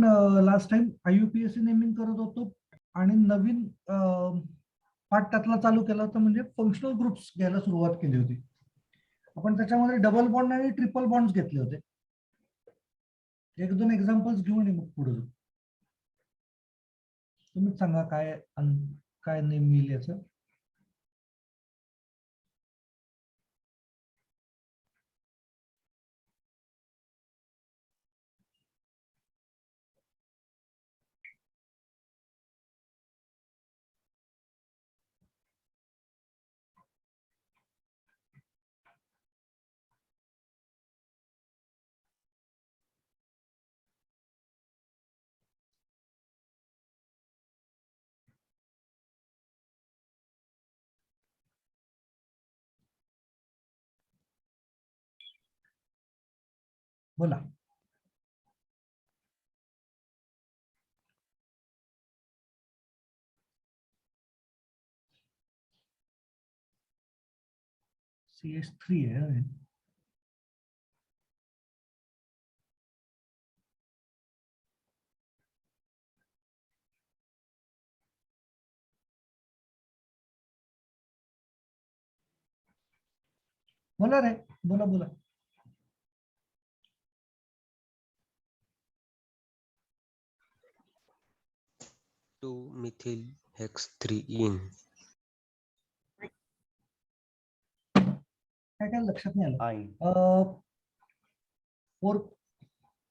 आपण last time IUPAC naming करत होतो आणि नवीन पार्ट त्यातला चालू केला होता, म्हणजे फंक्शनल ग्रुप्स घ्यायला सुरुवात केली होती आपण. त्याच्यामध्ये डबल बॉन्ड आणि ट्रिपल बॉन्ड्स घेतले होते. एक दोन एक्झाम्पल्स घेऊन ये, मग पुढे जाऊ. तुम्हीच सांगा काय काय नेम येईल याचं. बोला. CH3 आहे. बोला रे, बोला बोला. 2-methyl hex 3-ene. काय काय लक्षात नाही आलं.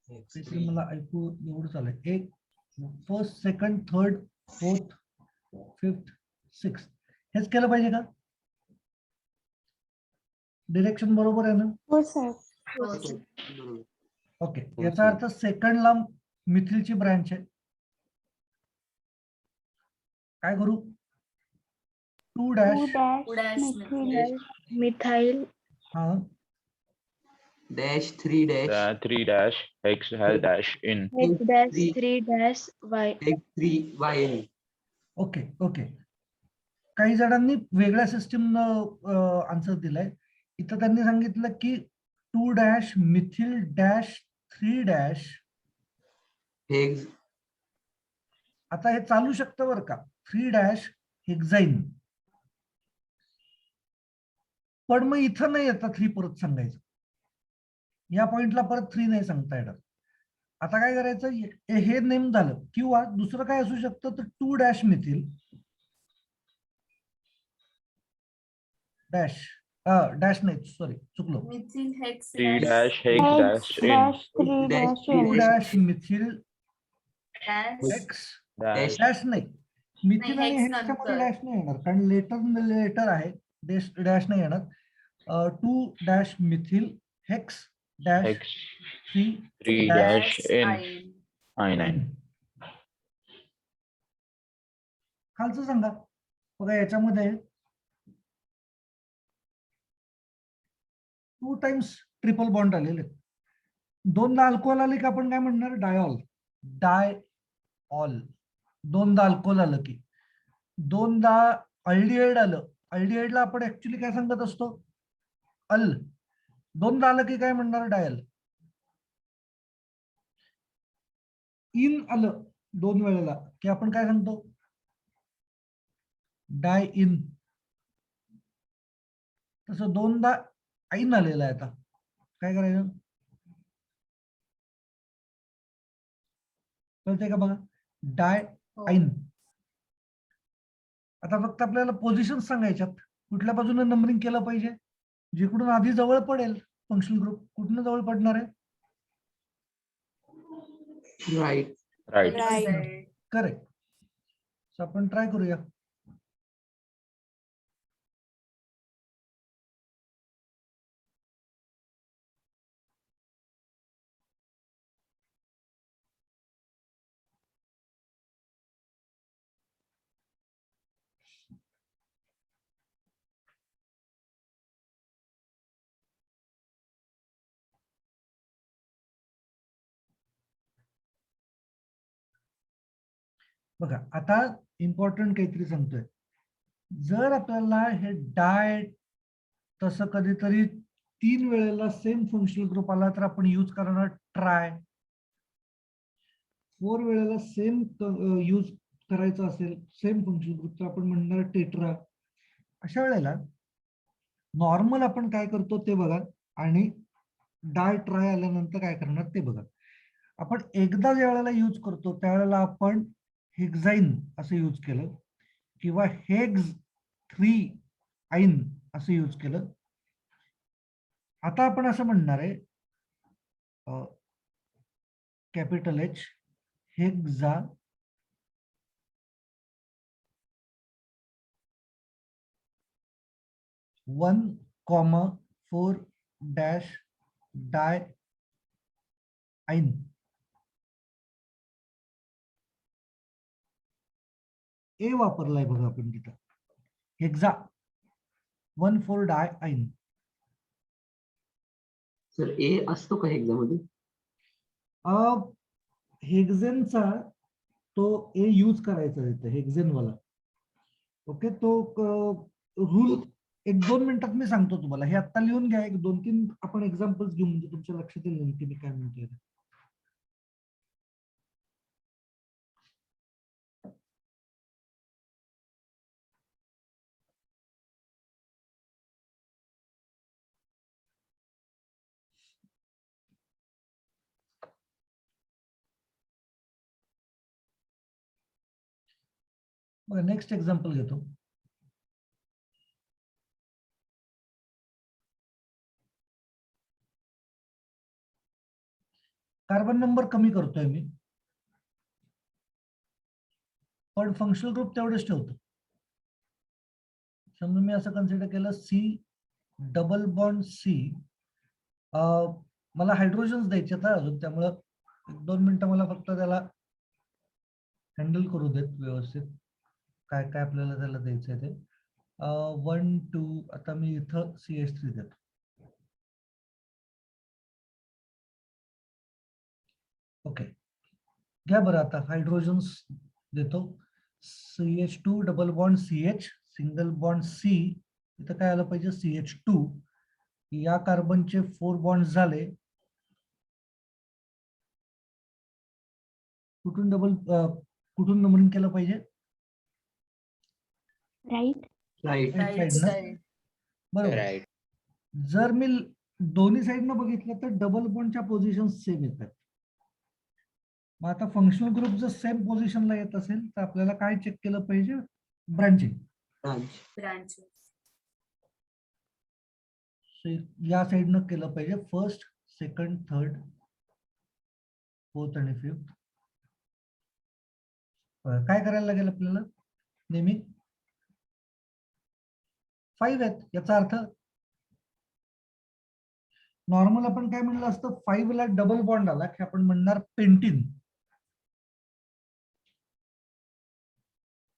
काहीतरी मला ऐकू एवढं चालेल. एक first, second, third, fourth, fifth, six हेच केलं पाहिजे का? डिरेक्शन बरोबर आहे ना? हो सर. ओके, याचा अर्थ सेकंडला मिथिलची ब्रँच आहे. काय करू? 2 डॅश मिथाइल हा dash 3 dash 3 dash hex has dash in. H dash 3 dash Y. hex 3 yn. Okay okay. काही जणांनी वेगळ्या सिस्टीम आन्सर दिलाय. इथं त्यांनी सांगितलं की 2 dash methyl dash 3 dash hex. आता हे चालू शकतं बरं का, 3 डॅश हेक्साईन. पण मग इथं नाही येतं 3 परत सांगायचं. या पॉइंटला परत 3 नाही सांगता येणार. आता काय करायचं, हे नेम झालं. किंवा दुसरं काय असू शकतं, तर 2 डॅश मिथिल डॅश डॅश नाही, सॉरी चुकलो. 3 dash hex dash in. 2 dash methyl x Dash dash नाही. मिथिल नाही, आणि hex हेक्सच्या मध्ये नंतर. डॅश नाही येणार, कारण लेटर आहे. डॅश नाही येणार. 2 dash methyl hex dash hex 3 3 dash in. I9. खालचं सांगा बघा. याच्यामध्ये 2 टाइम्स ट्रिपल बॉन्ड आलेले. 2दा अल्कोहोल आले की आपण काय म्हणणार? डायऑल. डायऑल. 2दा अल्कोहोल आलं की. 2दा अल्डिहाइड आलं. अल्डिहाइडला आपण ऍक्च्युली काय सांगत असतो? अल. 2दा आलं की काय म्हणणार? डायल. इन आलं 2 वेळेला की आपण काय सांगतो? डाय इन. तसं 2दा आईन आलेला आहे. आता काय करायचं? कळतंय का बघा? डाय आईन. आता फक्त आपल्याला पोझिशन सांगायच्यात. कुठल्या बाजूने नंबरिंग केलं पाहिजे? जिकडून आधी जवळ पडेल फंक्शनल ग्रुप, कुठून जवळ पडणार आहे? right. Right. करेक्ट. आपण ट्राय करूया. बघा, आता इम्पॉर्टंट काहीतरी सांगतोय. जर आपल्याला हे डाय तसं कधीतरी 3 वेळेला सेम फंक्शनल ग्रुप आला तर आपण यूज करणार ट्राय. 4 वेळेला सेम यूज करायचं असेल सेम फंक्शन ग्रुप तर आपण म्हणणार टेट्रा. अशा वेळेला नॉर्मल आपण काय करतो ते बघा आणि डाय ट्राय आल्यानंतर काय करणार ते बघा. आपण एकदा ज्या वेळेला यूज करतो त्यावेळेला आपण हेक्साईन असं यूज केलं किंवा हेक्स 3 आईन असं यूज केलं. आता आपण असं म्हणणार आहे कॅपिटल H हेक्सा 1,4 डॅश डाय आईन. ए वापरलाय बघा आपण तिथं हेक्सा 1,4 डाय आईन. सर ए असतो का एक्झाम मध्ये? हेक्झेनचा तो ए यूज करायचा तिथे हेक्झेन वाला. ओके तो रूल 1-2 मिनिटात मी सांगतो तुम्हाला. हे आता लिहून घ्या. 1-2-3 आपण एक्झाम्पल्स घेऊ म्हणजे तुमच्या लक्षात येईल नेमकी मी काय म्हणतोय. बघा नेक्स्ट एक्झाम्पल घेतो. कार्बन नंबर कमी करतोय मी पण फंक्शनल ग्रुप तेवढेच ठेवतो. समजा मी असं कन्सिडर केलं C डबल बॉन्ड C. मला हायड्रोजन्स द्यायचे आहेत अजून त्यामुळं 1-2 मिनिटं मला फक्त त्याला हँडल करू देत व्यवस्थित काय काय आपल्याला त्याला द्यायचं आहे ते. 1 2 आता मी इथं CH3 देतो. ओके घ्या बरं आता हायड्रोजन्स देतो. CH2 double bond CH single bond C. इथं काय आलं पाहिजे CH2. या कार्बनचे 4 बॉन्ड झाले. कुठून नंबरिंग केलं पाहिजे? राईट. राईट. बरोबर. राईट. जर मी दोन्ही साईडनं बघितलं तर डबल बॉन्डच्या पोझिशन सेम येतात. मग आता फंक्शनल ग्रुप जर सेम पोझिशनला येत असेल तर आपल्याला काय चेक केलं पाहिजे? ब्रांचिंग. या साईडनं केलं पाहिजे. फर्स्ट, सेकंड, थर्ड, फोर्थ आणि फिफ्थ. काय करायला लागेल आपल्याला? नेहमी 5 आहेत. याचा अर्थ नॉर्मल आपण काय म्हणलं असतं 5 ला डबल बॉन्ड आला की आपण म्हणणार पेंटीन.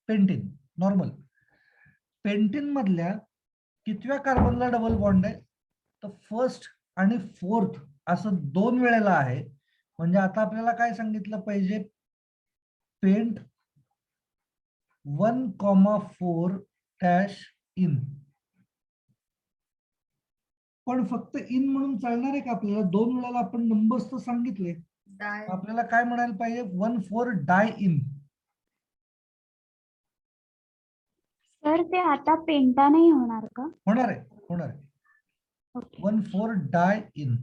Pentene normal. पेंटीन मधल्या कितव्या कार्बनला डबल बॉन्ड आहे? तर फर्स्ट आणि फोर्थ असं 2 वेळेला आहे. म्हणजे आता आपल्याला काय सांगितलं पाहिजे? Pent 1,4 dash ene. पण फक्त इन म्हणून चालणार आहे का आपल्याला? 2 वेळेला आपण नंबर्स तर सांगितले. आपल्याला काय म्हणायला पाहिजे? 1,4 डाय इन. सर ते आता पेंटा नाही होणार का? होणार आहे, होणार आहे. ओके. 1,4 diene.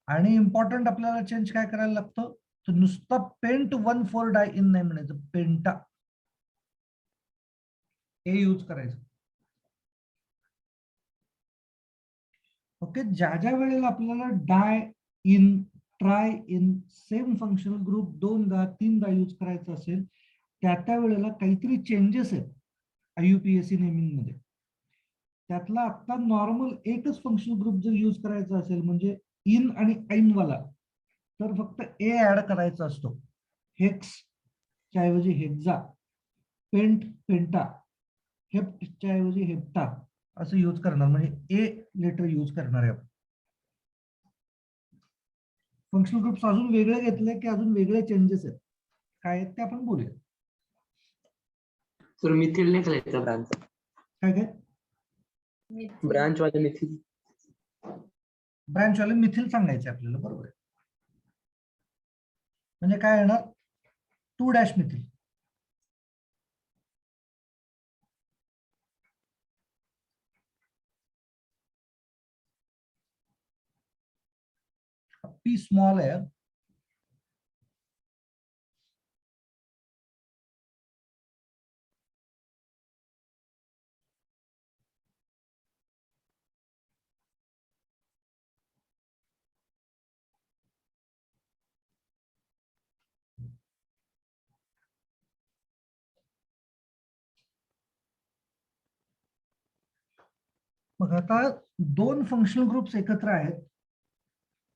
आणि इम्पॉर्टंट आपल्याला चेंज काय करायला लागतं? तर नुसतं पेंट 1,4 डाय इन नाही म्हणायचं, पेंटा हे यूज करायचं. ओके. ज्या ज्या वेळेला आपल्याला diene, triene, same functional group 2दा 3दा यूज करायचं असेल त्या वेळेला काहीतरी चेंजेस आहेत IUPAC नेमिंग मध्ये. त्यातला आता नॉर्मल एकच फंक्शनल ग्रुप जर यूज करायचा असेल म्हणजे इन आणि आईन वाला तर फक्त ए ऍड करायचा असतो. हेक्स च्या ऐवजी हेक्सा, पेंट पेंटा, हेप्टच्या ऐवजी हेप्टा असं यूज करणार. म्हणजे ए लेटर यूज करणार आहे आपण. फंक्शनल ग्रुप्स अजून वेगळे घेतले की अजून वेगळे चेंजेस आहेत. काय आहेत ते आपण बोलूया. सर मिथिल नाही करायचं ब्रांच. काय काय? ब्रांच वाले मिथिल. ब्रँच वाले मिथिल सांगायचे आपल्याला. बरोबर आहे. म्हणजे काय येणार 2' मिथिल. पी स्मॉल आहे. मग आता 2 फंक्शनल ग्रुप्स एकत्र आहेत,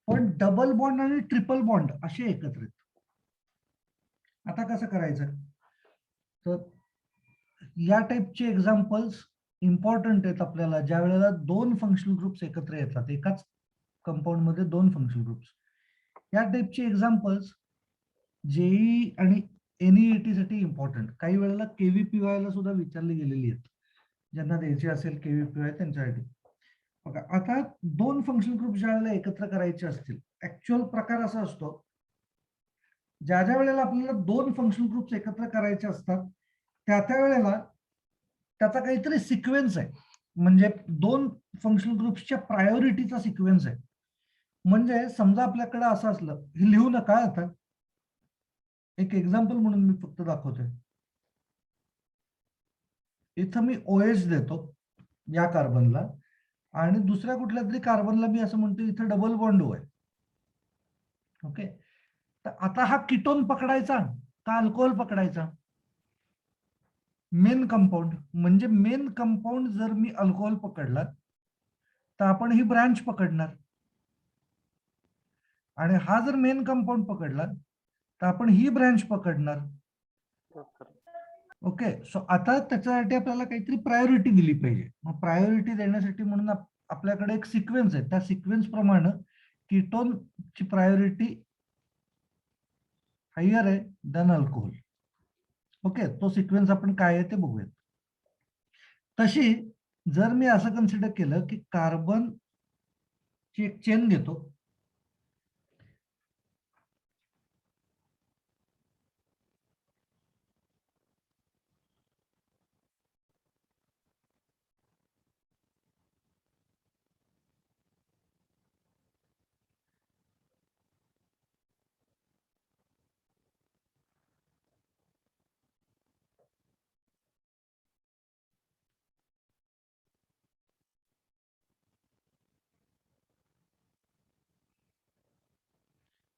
पण डबल बॉन्ड आणि ट्रिपल बॉन्ड असे एकत्र आहेत. आता कसं करायचं? तर या टाईपचे एक्झाम्पल्स इम्पॉर्टंट आहेत आपल्याला, ज्या वेळेला 2 फंक्शनल ग्रुप्स एकत्र येतात, एकाच कंपाऊंड मध्ये 2 फंक्शनल ग्रुप्स. या टाईपचे एक्झाम्पल्स जेई आणि एनईईटी साठी इम्पॉर्टंट, काही वेळेला केव्हीपीवाय ला सुद्धा विचारली गेलेली आहेत, ज्यांना द्यायचे असेल केव्हीपीवाय त्यांच्यासाठी. बघा, आता 2 फंक्शनल ग्रुप ज्या वेळेला एकत्र करायचे असतील, ऍक्च्युअल प्रकार असा असतो, ज्या ज्या वेळेला आपल्याला 2 फंक्शनल ग्रुप्स एकत्र करायचे असतात त्या वेळेला त्याचा काहीतरी सिक्वेन्स आहे, म्हणजे 2 फंक्शनल ग्रुप्सच्या प्रायोरिटीचा सिक्वेन्स आहे. म्हणजे समजा आपल्याकडे असं असलं, हे लिहू नका आता, एक एक्झाम्पल म्हणून मी फक्त दाखवतोय. इथं मी OH देतो या कार्बनला, आणि दुसऱ्या कुठल्या तरी कार्बनला मी असं म्हणतो इथं डबल बॉन्ड O आहे. ओके, तर आता हा कीटोन पकडायचा का अल्कोहोल पकडायचा? Main compound. म्हणजे मेन कंपाऊंड जर मी अल्कोहोल पकडला तर आपण ही ब्रँच पकडणार, आणि हा जर मेन कंपाऊंड पकडला तर आपण ही ब्रँच पकडणार. ओके, सो आता त्याच्यासाठी आपल्याला काहीतरी प्रायोरिटी दिली पाहिजे. मग प्रायोरिटी देण्यासाठी म्हणून आपल्याकडे एक सिक्वेन्स आहे, त्या सिक्वेन्स प्रमाणे कीटोनची प्रायोरिटी हायर आहे देन अल्कोहोल. ओके, तो सिक्वेन्स आपण काय आहे ते बघूयात. तशी जर मी असं कन्सिडर केलं की कार्बन ची एक चेन घेतो,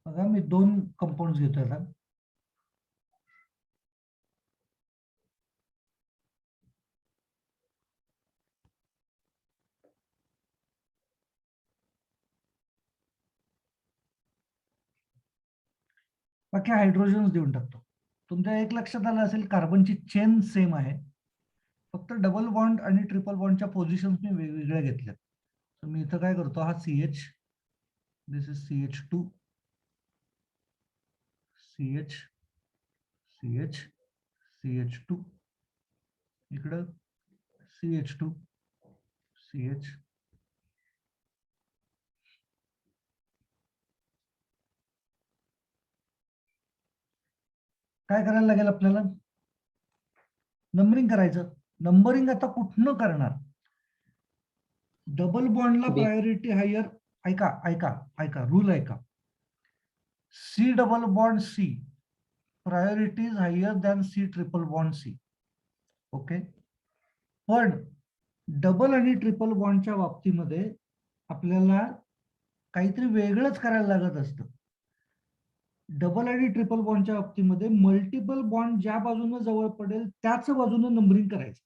बघा मी 2 कंपाऊंड घेतोय आता. बाकी हायड्रोजन्स देऊन टाकतो. तुमच्या एक लक्षात आलं असेल, कार्बनची चेन सेम आहे, फक्त डबल बॉन्ड आणि ट्रिपल बॉन्डच्या पोझिशन्स मी वेगवेगळ्या घेतल्यात. तर मी इथं काय करतो, हा CH, this is CH2, CH, CH, CH2, इकडं CH2, CH. काय करायला लागेल आपल्याला? नंबरिंग करायचं. नंबरिंग आता कुठनं करणार? डबल बॉन्डला प्रायोरिटी हायर. ऐका ऐका ऐका, रूल ऐका. C double bond C priority is higher than C triple bond C. Okay, पण डबल आणि ट्रिपल बॉन्डच्या बाबतीमध्ये आपल्याला काहीतरी वेगळंच करायला लागत असतं. डबल आणि ट्रिपल बॉन्डच्या बाबतीमध्ये मल्टिपल बॉन्ड ज्या बाजूने जवळ पडेल त्याच बाजूने नंबरिंग करायचं.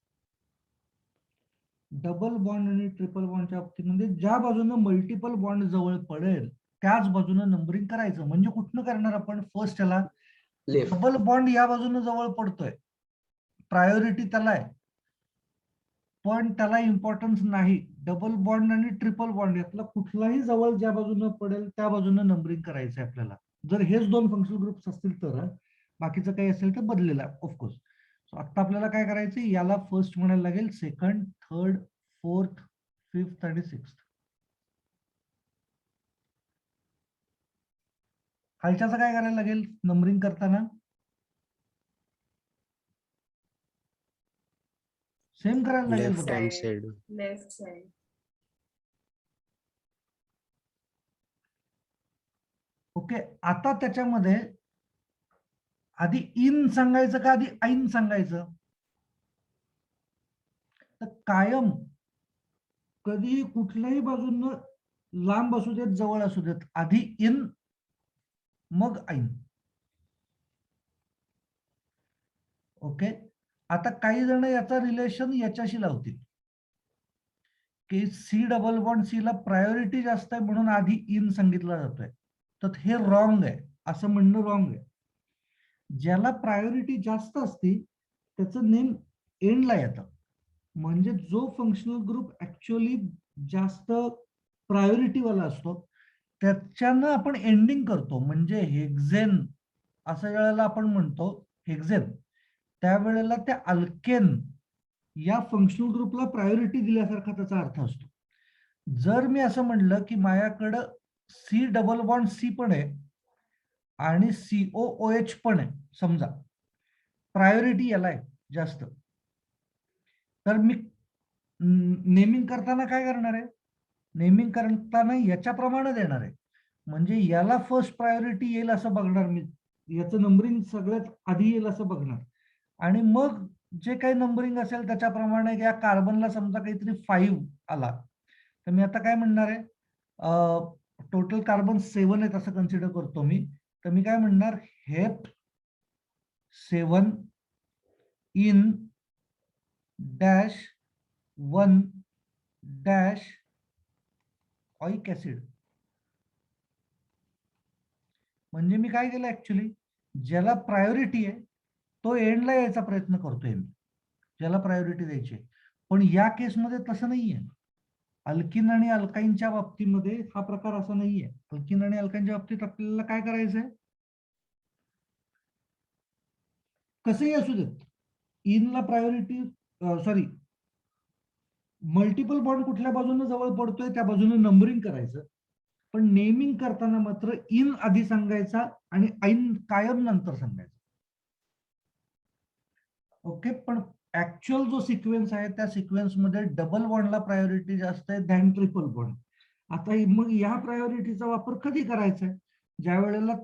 डबल बॉन्ड आणि ट्रिपल बॉन्डच्या बाबतीमध्ये ज्या बाजूने मल्टिपल बॉन्ड जवळ पडेल त्याच बाजूने नंबरिंग करायचं. म्हणजे कुठनं करणार आपण? फर्स्ट याला डबल बॉन्ड या बाजूने जवळ पडतोय, प्रायोरिटी त्याला आहे, पण त्याला इम्पॉर्टन्स नाही. डबल बॉन्ड आणि ट्रिपल बॉन्ड यातला कुठलाही जवळ ज्या बाजूने पडेल त्या बाजूने नंबरिंग करायचं आहे आपल्याला. जर हेच 2 फंक्शनल ग्रुप्स असतील तर, बाकीचं काही असेल तर बदलेलं आहे ऑफकोर्स. सो आता आपल्याला काय करायचं, याला फर्स्ट म्हणायला लागेल, सेकंड, थर्ड, फोर्थ, फिफ्थ आणि सिक्स्थ. खालच्याचं काय करायला लागेल नंबरिंग करताना? सेम करायला लागेल लेफ्ट बघा. Hand side. Left side. Okay, आता त्याच्यामध्ये आधी इन सांगायचं का आधी ऐन सांगायचं? तर कायम कधी कुठल्याही बाजूनं लांब असू देत जवळ असू देत, आधी इन मग ऐन. ओके, आता काही जण याचा रिलेशन याच्याशी लावतील की सी डबल बॉन्ड सी ला प्रायोरिटी जास्त आहे म्हणून आधी इन सांगितला जातोय. तर हे रॉंग आहे, असं म्हणणं रॉंग आहे. ज्याला प्रायोरिटी जास्त असते त्याचं नेम एंडला येतं. म्हणजे जो फंक्शनल ग्रुप ऍक्च्युअली जास्त प्रायोरिटी वाला असतो त्याच्यानं आपण एंडिंग करतो. म्हणजे हेक्झेन असं वेळेला आपण म्हणतो हेक्झेन, त्यावेळेला त्या अल्केन या फंक्शनल ग्रुपला प्रायोरिटी दिल्यासारखा त्याचा अर्थ असतो. जर मी असं म्हणलं की माझ्याकडं सी डबल बॉन्ड सी पण आहे आणि COOH पण आहे, समजा प्रायोरिटी याला आहे जास्त, तर मी नेमिंग करताना काय करणार आहे? नेमिंग करताना याच्याप्रमाणे देणार आहे. म्हणजे याला फर्स्ट प्रायोरिटी येईल असं बघणार मी, याचं नंबरिंग सगळ्यात आधी येईल असं बघणार, आणि मग जे काही नंबरिंग असेल त्याच्याप्रमाणे या कार्बनला समजा काहीतरी 5 आला तर मी आता काय म्हणणार आहे, टोटल कार्बन 7 आहेत असं कन्सिडर करतो मी, तर मी काय म्हणणार हेप 7 इन डॅश 1 डॅश ऑइक ऍसिड. म्हणजे मी काय केलं ऍक्च्युली, ज्याला प्रायोरिटी आहे तो एंडला यायचा प्रयत्न करतोय मी, ज्याला प्रायोरिटी द्यायची. पण या केसमध्ये तसं नाहीये. अल्किन आणि अल्काईनच्या बाबतीमध्ये हा प्रकार असा नाहीये. अल्किन आणि अल्काईनच्या बाबतीत आपल्याला काय करायचंय, कसंही असू देत, इनला प्रायोरिटी सॉरी मल्टिपल बॉन्ड कुठल्या बाजूने जवळ पडतोय त्या बाजूने नंबरिंग करायचं. पण नेमिंग करताना मात्र इन आधी सांगायचा आणि ऐन कायम नंतर सांगायचा. ओके, पण ऍक्च्युअल जो सिक्वेन्स आहे त्या सिक्वेन्स मध्ये डबल बॉन्डला प्रायोरिटी जास्त आहे दॅन ट्रिपल बॉन्ड. आता मग या प्रायोरिटीचा वापर कधी करायचा आहे? ज्या वेळेला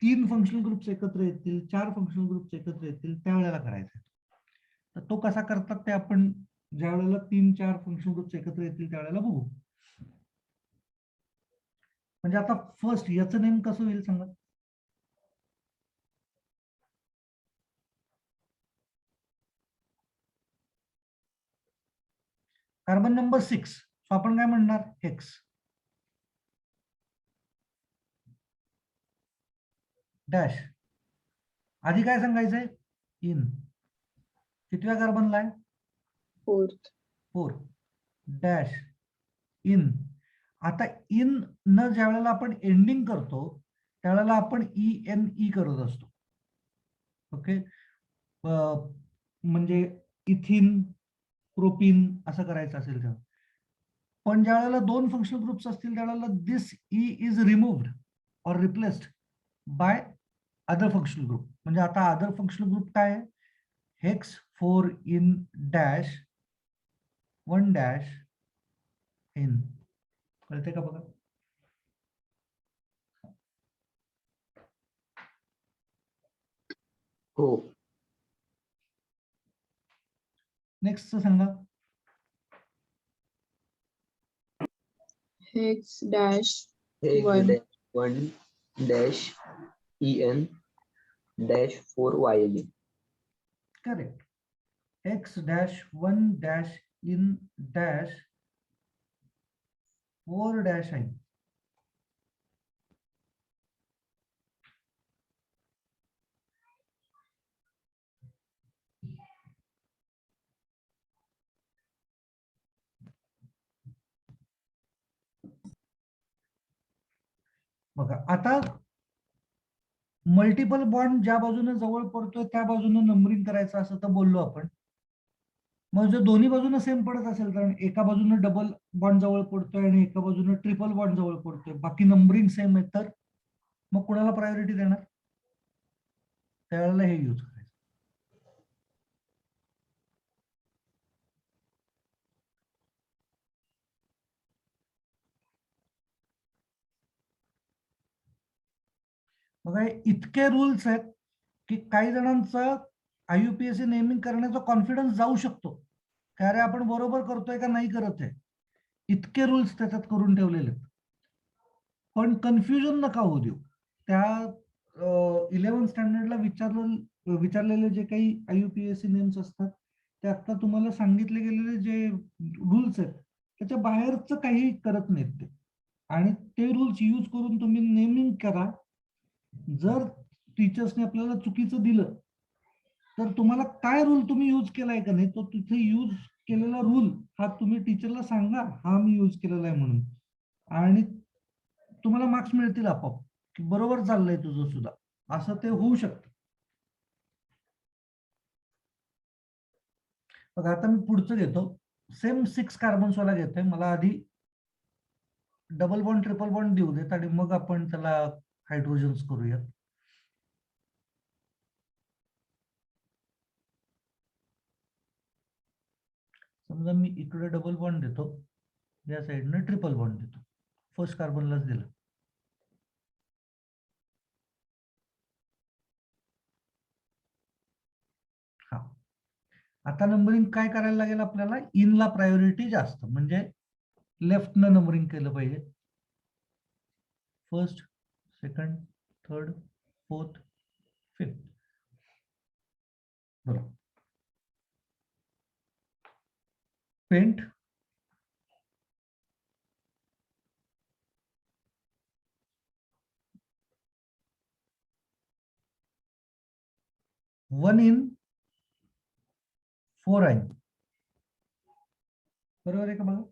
3 फंक्शनल ग्रुप्स एकत्र येतील, 4 फंक्शनल ग्रुप्स एकत्र येतील त्यावेळेला करायचा. तर तो कसा करतात ते आपण ज्या वेळेला 3-4 फंक्शनल ग्रुप्स एकत्र येतील त्यावेळेला बघू. म्हणजे आता फर्स्ट याचं नेम कसं होईल सांगा? कार्बन नंबर 6, सो आपण काय म्हणणार हेक्स डॅश, आधी काय सांगायचंय इन, कितव्या कार्बनला आहे? 4 डॅश इन. आता इन न ज्या वेळेला आपण एंडिंग करतो त्यावेळेला आपण ENE करत असतो. ओके, म्हणजे इथिन प्रोपिन असं करायचं असेल तर. पण ज्या वेळेला 2 फंक्शनल ग्रुप्स असतील त्यावेळेला दिस E इज रिमूव्ड और replaced by other functional group. म्हणजे आता अदर फंक्शनल ग्रुप काय आहे? Hex 4 in dash 1 dash in. कळते का बघा? हो. नेक्स्ट सांगा. Hex dash hex One. Dash 1 dash EN dash 4 YN. Correct. X dash 1 dash in dash 4 dash आहे. बघा आता मल्टिपल बॉन्ड ज्या बाजूने जवळ पडतोय त्या बाजूने नंबरिंग करायचं असं तर बोललो आपण. मग जर दोन्ही बाजूने सेम पडत असेल, कारण एका बाजूने डबल बॉन्ड जवळ पडतोय आणि एका बाजूने ट्रिपल बॉन्ड जवळ पडतोय, बाकी नंबरिंग सेम आहे, तर मग कुणाला प्रायोरिटी देणार? त्यावेळेला हे यूज करायचं. बघा हे इतके रूल्स आहेत की काही जणांचा IUPAC नेमिंग करण्याचा कॉन्फिडन्स जाऊ शकतो की अरे आपण बरोबर करतोय का नाही करत आहे. इतके रूल्स त्याच्यात करून ठेवलेले आहेत. पण कन्फ्युजन नका होऊ देऊ. त्या 11th स्टँडर्डला विचारलेले जे काही IUPAC नेम्स असतात ते आता तुम्हाला सांगितले गेलेले जे रूल्स आहेत त्याच्या बाहेरचं काही करत नाहीत ते. आणि ते रूल्स यूज करून तुम्ही नेमिंग करा. जर टीचर्सने आपल्याला चुकीचं दिलं तर तुम्हाला काय रूल तुम्ही यूज केलाय का नाही तो तिथे यूज केलेला रूल हा तुम्ही टीचरला सांगा, हा मी यूज केलेला आहे म्हणून, आणि तुम्हाला मार्क्स मिळतील आपोआप की बरोबर चाललंय तुझं सुद्धा. असं ते होऊ शकतं. बघा आता मी पुढचं घेतो. सेम 6 कार्बन्स वाला घेतोय. मला आधी डबल बॉन्ड ट्रिपल बॉन्ड देऊ देत आणि मग आपण त्याला हायड्रोजन्स करूयात. समजा मी इकडे डबल बॉन्ड देतो, या साईडने ट्रिपल बॉन्ड देतो. फर्स्ट कार्बनलाच दिलं. हा, आता नंबरिंग काय करायला लागेल आपल्याला? इनला प्रायोरिटी जास्त, म्हणजे लेफ्ट न नंबरिंग केलं पाहिजे. First, second, third, fourth, fifth. बरोबर. पेंट, वन इन 4 आइन. बरोबर आहे का बघा?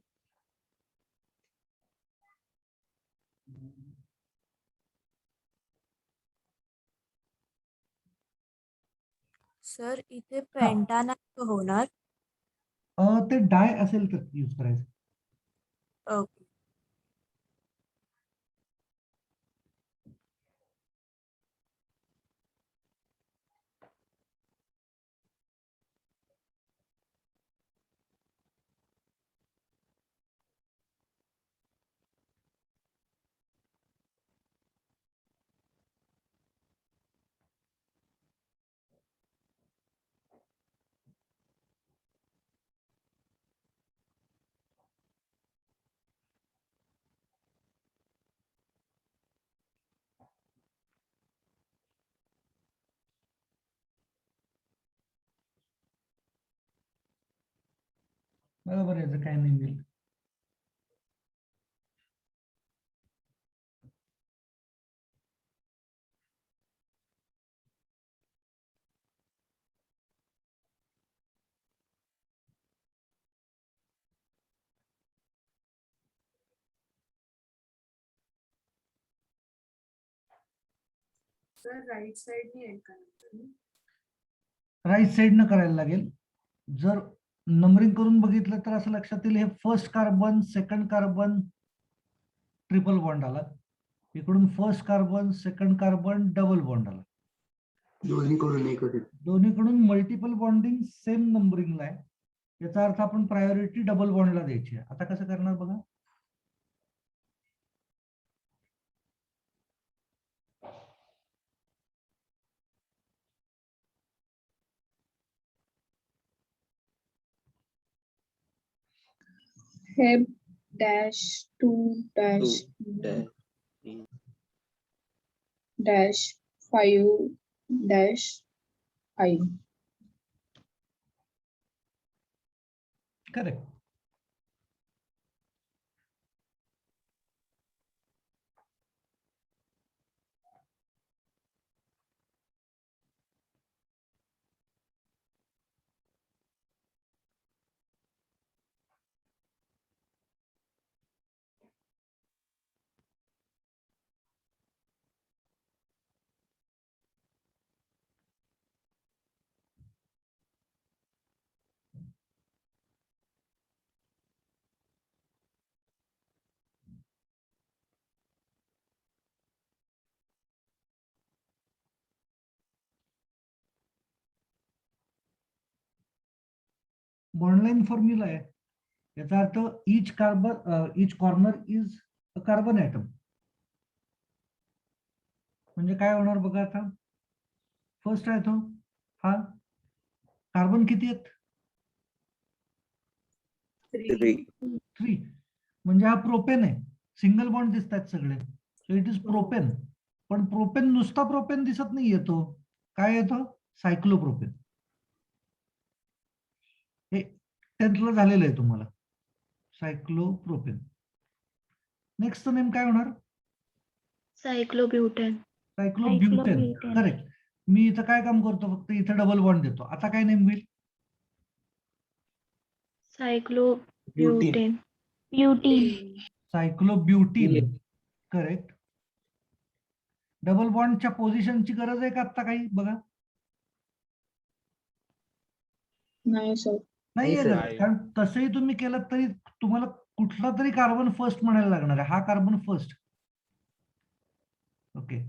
सर इथे पेंटाना होणार. ते डाय असेल तर यूज करायचं. ओके. बरोबर आहे, काय नाही मिळेल. सर राईट साइडनी आहे का? राईट साईडनं करायला लागेल. जर नंबरिंग करून बघितलं तर असं लक्षात येईल, हे first carbon, second carbon, triple bond आला. इकडून first carbon, second carbon, double bond आला. दोन्हीकडून एक होते. दोन्हीकडून मल्टिपल बॉन्डिंग सेम नंबरिंगला आहे. याचा अर्थ आपण प्रायोरिटी डबल बॉन्डला द्यायची आहे. आता कसं करणार बघा. Heb dash 2 dash dash 5 dash I. Correct. Bond line formula आहे. याचा अर्थ each corner is a carbon atom. म्हणजे काय होणार बघा आता. फर्स्ट आहे तो हा कार्बन किती आहेत? 3. 3. म्हणजे हा प्रोपेन आहे. सिंगल बॉन्ड दिसतात सगळे. सो इट इज हो. प्रोपेन. पण प्रोपेन नुसता प्रोपेन दिसत नाही येतो. काय येतो? सायक्लोप्रोपेन. हे 10th ला झालेलं आहे तुम्हाला. सायक्लोप्रोपेन. नेक्स्ट नेम काय होणार? सायक्लोब्युटेन. सायक्लोब्युटेन. सायक्लोब्युटेन. करेक्ट. मी इथं काय काम करतो? फक्त इथं डबल बॉन्ड देतो. आता काय नेम होईल? सायक्लोब्युटेन. ब्युटीन. सायक्लोब्युटीन. करेक्ट. डबल बॉन्डच्या पोझिशनची गरज आहे का आता काही बघा? नाही सर. नाहीये sir. गरज. कारण तसंही तुम्ही केलं तरी तुम्हाला कुठला तरी कार्बन फर्स्ट म्हणायला लागणार आहे. हा कार्बन फर्स्ट. ओके.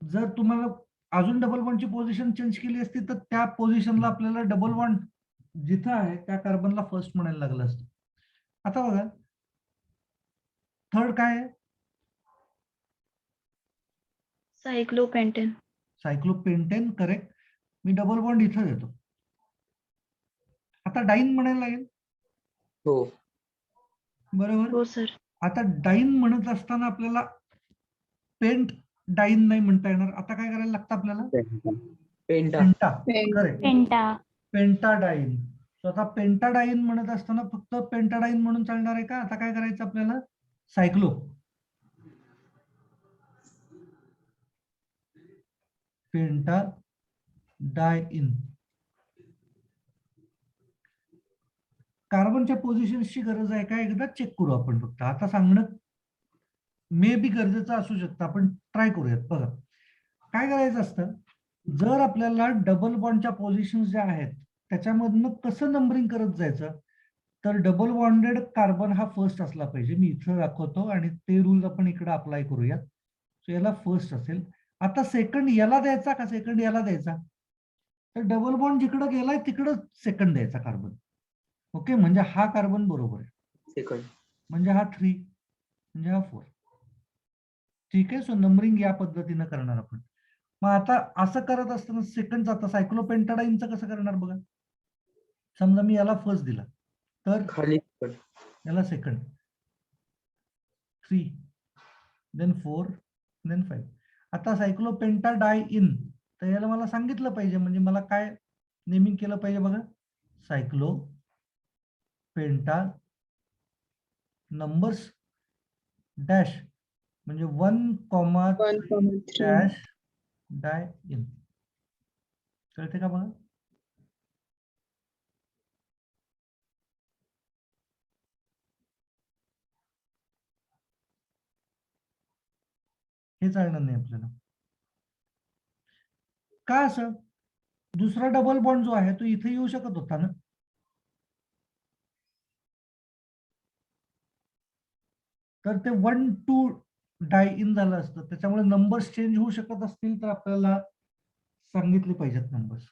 जर तुम्हाला अजून डबल बॉन्डची पोझिशन चेंज केली असती तर त्या पोझिशनला आपल्याला डबल बॉन्ड जिथं आहे त्या कार्बनला फर्स्ट म्हणायला लागलं असतं. आता बघा थर्ड काय आहे? सायक्लोपेंटेन. सायक्लोपेंटेन. करेक्ट. मी डबल बॉन्ड इथं देतो. आता डाईन म्हणायला लागेल. हो. बरोबर. हो सर. आता डाईन म्हणत असताना आपल्याला पेंट डाईन नाही म्हणता येणार. आता काय करायला लागतं आपल्याला? पेंटा. पेंटा. पेंट. करेक्ट. पेंटा. पेंटाडाईन. सो आता पेंटाडाईन म्हणत असताना फक्त पेंटाडाईन म्हणून चालणार आहे का? आता काय करायचं आपल्याला? सायक्लो. पेंटाडाईन. कार्बनच्या पोझिशन्सची गरज आहे का एकदा चेक करू आपण. फक्त आता सांगणं मे बी गरजेचं असू शकतं. आपण ट्राय करूयात. बघा काय करायचं असतं. जर आपल्याला डबल बॉन्डच्या पोझिशन्स ज्या आहेत त्याच्यामधनं कसं नंबरिंग करत जायचं, तर डबल बॉन्डेड कार्बन हा फर्स्ट असला पाहिजे. मी इथं दाखवतो आणि ते रूल आपण इकडे अप्लाय करूयात. सो याला फर्स्ट असेल. आता सेकंड याला द्यायचा का सेकंड याला द्यायचा? तर डबल बॉन्ड जिकडे गेलाय तिकडं सेकंड द्यायचा कार्बन. ओके. म्हणजे हा कार्बन बरोबर आहे. सेकंड. म्हणजे हा 3 म्हणजे हा 4. ठीक आहे. सो नंबरिंग या पद्धतीनं करणार आपण. मग आता असं करत असताना सेकंडचं आता सायक्लोपेंटाडाईनचं कसं करणार बघा. समजा मी याला फर्स्ट दिला तर खाली second. याला सेकंड. 3 then 4 then 5. आता सायक्लोपेंटाडाईन तर याला मला सांगितलं पाहिजे. म्हणजे मला काय नेमिंग केलं पाहिजे बघा. सायक्लो पेंटा नंबर्स डॅश म्हणजे 1,3 डॅश डायइन. कळते का बघा? हे चालणार नाही आपल्याला. का असं? दुसरा डबल बॉन्ड जो आहे तो इथे येऊ शकत होता ना. तर ते 1,2 डाय इन झालं असतं. त्याच्यामुळे नंबर्स चेंज होऊ शकत असतील तर आपल्याला सांगितले पाहिजेत नंबर्स.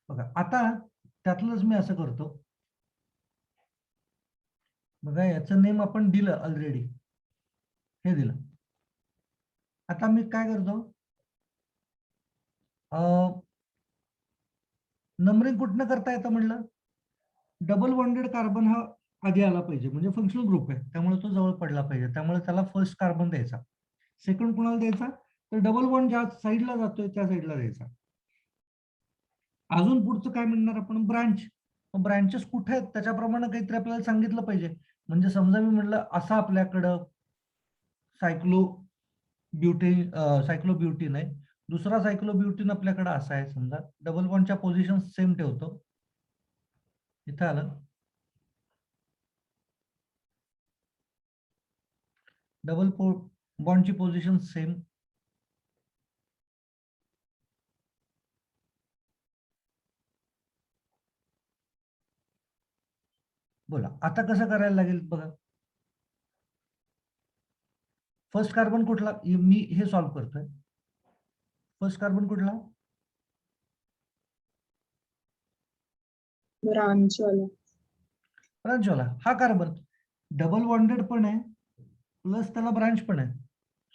बघा आता त्यातलंच मी असं करतो. बघा याचं नेम आपण दिलं ऑलरेडी. हे दिलं. आता मी काय करतो. नंबरिंग कुठनं करता येतं म्हणलं. डबल बॉन्डेड कार्बन हा आधी आला पाहिजे. म्हणजे फंक्शनल ग्रुप आहे त्यामुळे तो जवळ पडला पाहिजे. त्यामुळे त्याला फर्स्ट कार्बन द्यायचा. सेकंड कुणाला द्यायचा तर डबल बॉन्ड ज्या साईडला जातोय त्या साईडला द्यायचा. अजून पुढचं काय म्हणणार आपण? ब्रांच. ब्रांचेस कुठे आहेत त्याच्याप्रमाणे काहीतरी आपल्याला सांगितलं पाहिजे. म्हणजे समजा मी म्हटलं असं आपल्याकडं सायक्लोब्युटीन आहे. दुसरा सायक्लोब्युटीन आपल्याकडे असा आहे. समजा डबल बॉन्डच्या पोझिशन सेम ठेवतो. इथं आलं. डबल बॉन्डची पोझिशन सेम. बोला आता कसं करायला लागेल बघा. फर्स्ट कार्बन कुठला, मी हे सॉल्व्ह करतोय. फर्स्ट कार्बन कुठला? ब्रांच वाला. ब्रांचवाला हा कार्बन डबल बॉन्डेड पण आहे प्लस त्याला ब्रांच पण आहे.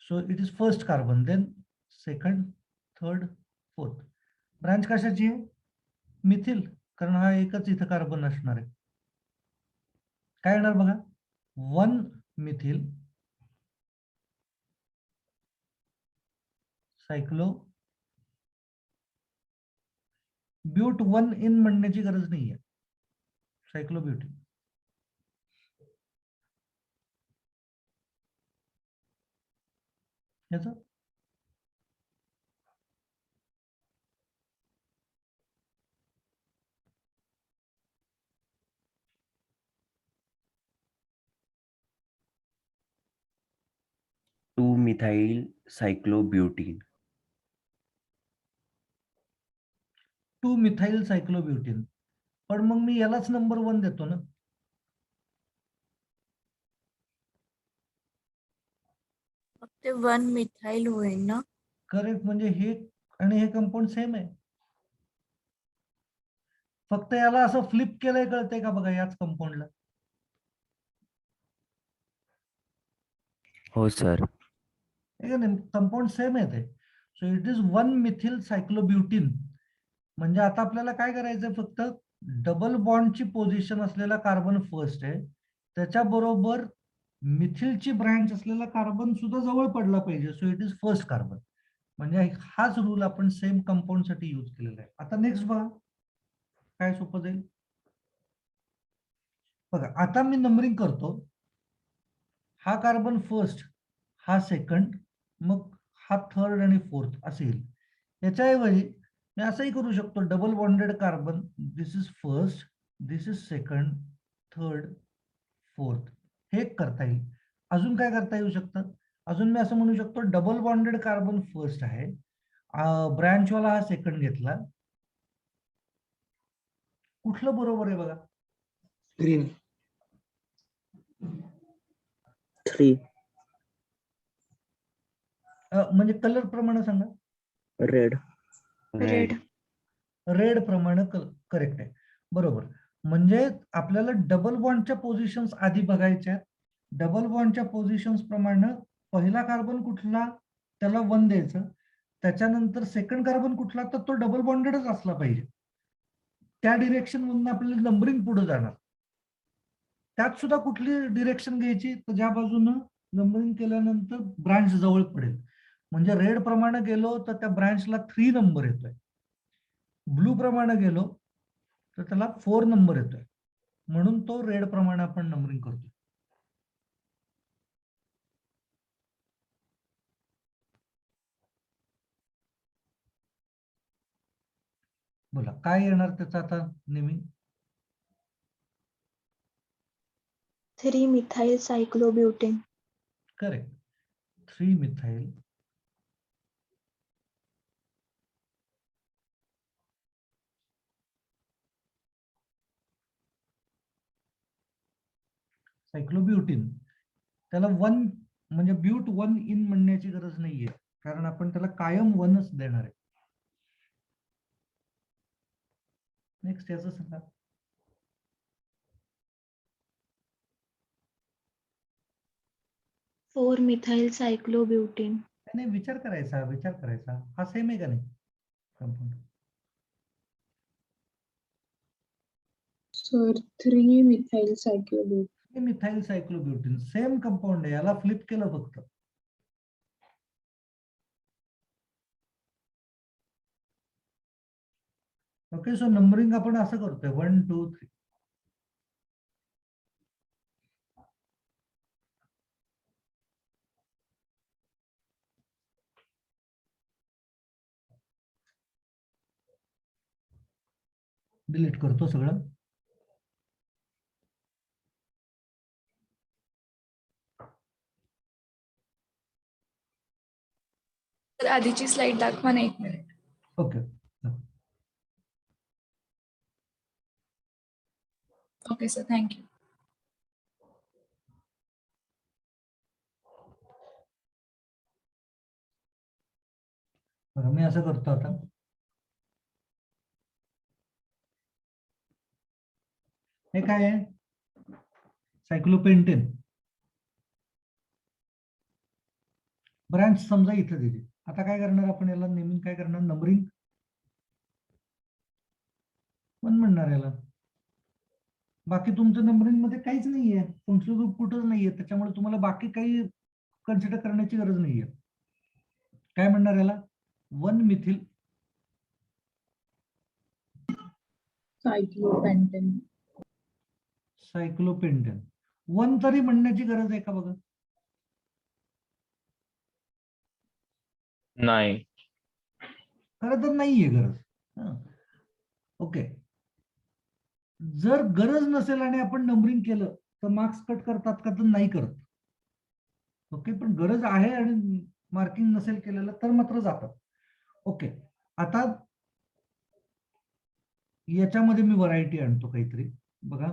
So it is first carbon, then second, third, fourth. Branch कशाची आहे? मिथिल, कारण हा एकच इथं कार्बन असणार आहे. काय येणार बघा, 1 मिथिल सायक्लो ब्यूट 1 इन म्हणण्याची गरज नाहीये. सायक्लोब्युटीन. याचं टू मिथाइल सायक्लोब्युटीन. 2 मिथाइल सायक्लोब्युटीन. पण मग मी यालाच नंबर 1 देतो ना. मग ते 1 मिथाइल होईल ना. करेक्ट, म्हणजे हे आणि हे कंपाऊंड सेम आहे. फक्त याला असं फ्लिप केलंय, कळतंय का बघा याच कंपाऊंडला. हो सर. कंपाऊंड सेम आहे ते. So it is 1 methyl cyclobutene. म्हणजे आता आपल्याला काय करायचंय, फक्त डबल बॉन्डची पोझिशन असलेला कार्बन फर्स्ट आहे, त्याच्याबरोबर मिथिलची ब्रँच असलेला कार्बन सुद्धा जवळ पडला पाहिजे. So it is first carbon. म्हणजे हाच रूल आपण सेम कंपाऊंड साठी यूज केलेला आहे. आता नेक्स्ट बघा काय सोपं जाईल बघा. आता मी नंबरिंग करतो. हा कार्बन फर्स्ट, हा सेकंड, मग हा थर्ड आणि फोर्थ असेल. याच्याऐवजी मी असंही करू शकतो, double bonded carbon, this is first, this is second, third, fourth. हे करता येईल. अजून काय करता येऊ शकतं, अजून मी असं म्हणू शकतो, डबल बॉन्डेड कार्बन फर्स्ट आहे, ब्रँचवाला हा सेकंड घेतला. कुठलं बरोबर आहे बघा? ग्रीन. 3. म्हणजे कलर प्रमाणे सांगा. रेड. रेड. रेड प्रमाणे करेक्ट आहे, बरोबर. म्हणजे आपल्याला डबल बॉन्डच्या पोझिशन्स आधी बघायच्या. डबल बॉन्डच्या पोझिशन्स प्रमाणे पहिला कार्बन कुठला त्याला 1 द्यायचं, त्याच्यानंतर सेकंड कार्बन कुठला तर तो डबल बॉन्डेडच असला पाहिजे. त्या डिरेक्शन मधून आपल्याला नंबरिंग पुढे जाणार. त्यात सुद्धा कुठली डिरेक्शन घ्यायची, तर ज्या बाजूनं नंबरिंग केल्यानंतर ब्रांच जवळ पडेल. म्हणजे रेड प्रमाणे गेलो तर त्या ब्रांचला 3 नंबर येतोय. ब्लू प्रमाणे गेलो तर त्याला 4 नंबर येतोय. म्हणून तो रेड प्रमाणे आपण नंबरिंग करतो. बोला काय येणार त्याचा आता नेहमी? 3 मिथाइल सायक्लोब्युटेन. करेक्ट. 3 मिथाइल सायक्लोब्युटीन. त्याला 1 म्हणजे ब्यूट 1 इन म्हणण्याची गरज नाहीये, कारण आपण त्याला कायम 1च देणार आहे. नेक्स्ट याचं सांगा. Four methyl cyclobutane. नाही, विचार करायचा हा सेम आहे का नाही compound? Sir 3 methyl cyclobutane. Methyl cyclobutene same compound आहे, याला फ्लिप केलं फक्त. ओके, सो नंबरिंग आपण असं करतोय 1 2 3. डिलीट करतो सगळं. तर आधीची स्लाइड दाखवा ना 1 minute. Okay. Okay sir, thank you. बघा मी असं करतो आता. हे काय आहे? सायक्लोपेंटेन. ब्रँच समजा इथं दिली. आता काय करणार आपण याला नेमिंग काय करणार? नंबरिंग 1 म्हणणार याला. बाकी तुमचं नंबरिंग मध्ये काहीच नाहीये, फंक्शनल ग्रुप कुठंच नाहीये, त्याच्यामुळे तुम्हाला बाकी काही कन्सिडर करण्याची गरज नाहीये. काय म्हणणार याला? 1 मिथिल सायक्लोपेंटेन. सायक्लोपेंटेन. 1 तरी म्हणण्याची गरज आहे का बघा? नाही. खरं तर नाहीये गरज. ओके. जर गरज नसेल आणि आपण नंबरिंग केलं तर मार्क्स कट करतात का? तर नाही करत. ओके, पण गरज आहे आणि मार्किंग नसेल केलेलं तर मात्र जातात. ओके, आता याच्यामध्ये मी व्हरायटी आणतो काहीतरी. बघा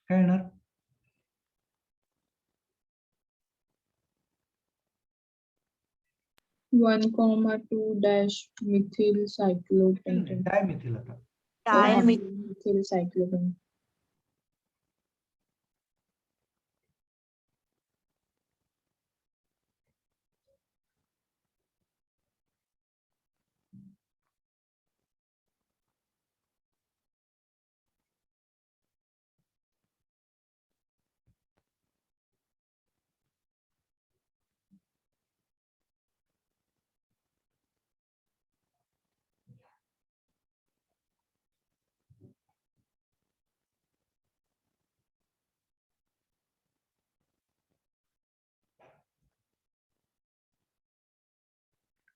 काय येणार? 1,2 dash methyl cyclopentane. डायमिथिल. आता Methyl cyclopentane.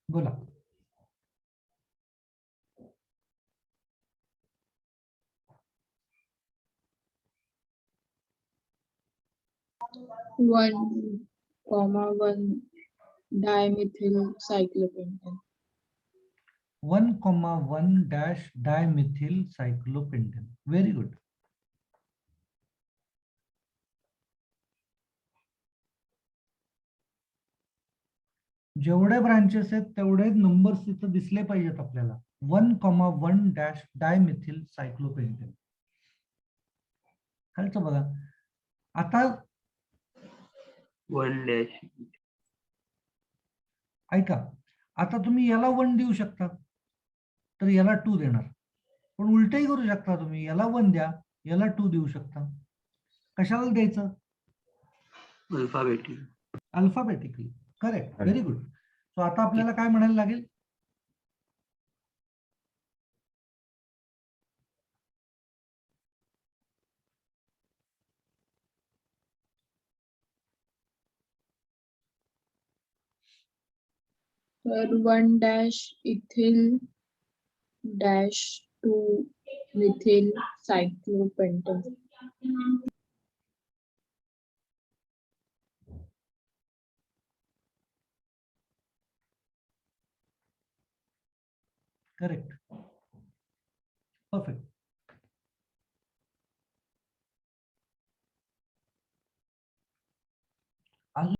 बोला. One, 1 dimethyl cyclopentane. 1,1 dash dimethyl cyclopentane. Very good. जेवढे ब्रांचेस आहेत तेवढे नंबर्स तिथं दिसले पाहिजेत आपल्याला. 1,1 dash dimethyl cyclopentane. खालचं बघा. आता 1 dash. ऐका, आता तुम्ही याला 1 देऊ शकता तर याला 2 देणार, पण उलटही करू शकता तुम्ही. याला 1 द्या, याला 2 देऊ शकता. कशाला द्यायचं? Alphabetically. Alphabetically. Correct, very good. So आता आपल्याला काय म्हणायला लागेल? तर 1 dash ethyl dash 2 methyl cyclopentane. Correct, perfect.